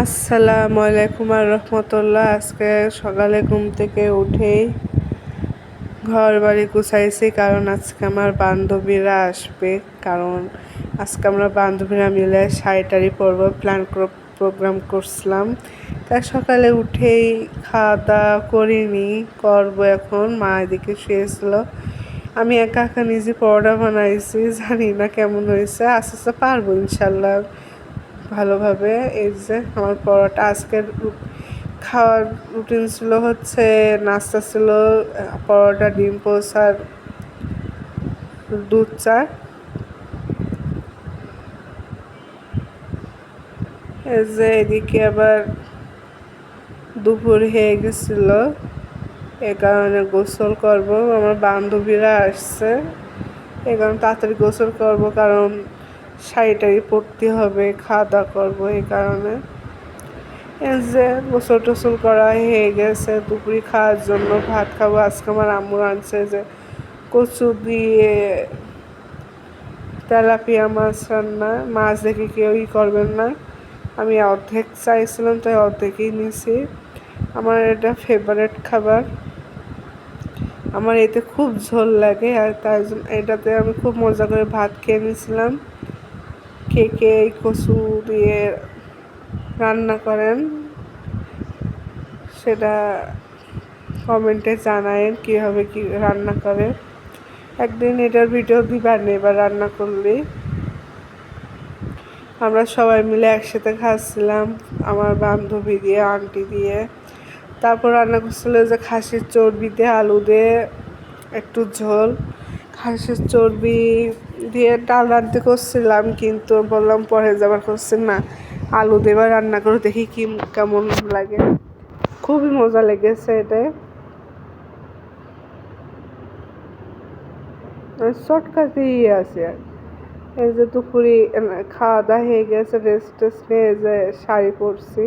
আসসালামু আলাইকুম আর রহমতুল্লাহ। আজকে সকালে ঘুম থেকে উঠেই ঘর বাড়ি গুছাইছি, কারণ আজকে আমার বান্ধবীরা আসবে। কারণ আজকে আমরা বান্ধবীরা মিলে শাড়ি পরবো প্রোগ্রাম করছিলাম। তাই সকালে উঠেই খাওয়া দাওয়া করিনি, করবো এখন। মা এদিকে শুয়েছিল, আমি একা একা নিজে পরোটা বানাইছি। জানি না কেমন হয়েছে, আস্তে আস্তে পারবো ইনশাল্লাহ ভালোভাবে। এই যে আমার পরোটা, আজকের খাওয়ার রুটিন ছিল হচ্ছে নাস্তা ছিল পরোটা, ডিম পোচ আর দুধ চা। এই যে এদিকে আবার দুপুর হয়ে গেছিল, এ কারণে গোসল করব। আমার বান্ধবীরা আসছে, এ কারণে তাড়াতাড়ি গোসল করব, কারণ শাড়ি পরতে হবে, খাওয়া দাওয়া করবো। এই কারণে এই যে গোসল টোসল করা হয়ে গেছে। দুপুরে খাওয়ার জন্য ভাত খাবো। আজকে আমার আম্মু আনছে যে কচু দিয়ে তেলাপিয়া মাছ রান্না। মাছ দেখে কেউই করবেন না, আমি অর্ধেক চাইছিলাম তাই অর্ধেকই নিছি। আমার এটা ফেভারিট খাবার, আমার এতে খুব ঝোল লাগে, আর তাই জন্য এটাতে আমি খুব মজা করে ভাত খেয়ে নিয়েছিলাম। কে কে এই কচু দিয়ে রান্না করেন সেটা কমেন্টে জানায়েন, কীভাবে কি রান্না করে। একদিন এটার ভিডিও দিবার এবার রান্না করলে। আমরা সবাই মিলে একসাথে খাচ্ছিলাম, আমার বান্ধবী দিয়ে, আন্টি দিয়ে। তারপর রান্না করছিল যে খাসির চর্বি দিয়ে আলু দিয়ে একটু ঝোল। খাসির চর্বি দিয়ে ডাল রাঁধতে করছিলাম, কিন্তু বললাম পরে যাবার করছি না, আলু দেবার রান্না করে দেখি কেমন লাগে। খুবই মজা লেগেছে এটাই। শর্টকাটেই আছে। এই যে দুপুরে খাওয়া দাওয়া হয়ে গেছে, রেস্ট টেস্ট নিয়ে যে শাড়ি পরছি।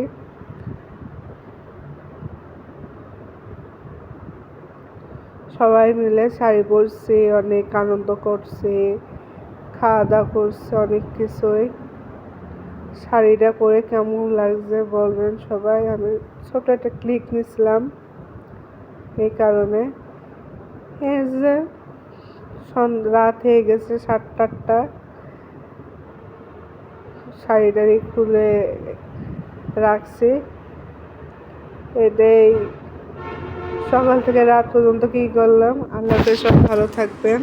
সবাই মিলে শাড়ি পরছি, অনেক আনন্দ করছি, খাওয়া দাওয়া করছি, অনেক কিছুই। শাড়িটা পরে কেমন লাগছে বলবেন সবাই। আমি ছোট একটা ক্লিক নিয়েছিলাম এই কারণে। এই যে রাত হয়ে গেছে 7-8টা, শাড়িটারি খুলে রাখছি। এটাই সকাল থেকে রাত পর্যন্ত কী করলাম। আল্লাহ হাফেজ, সব ভালো থাকবেন।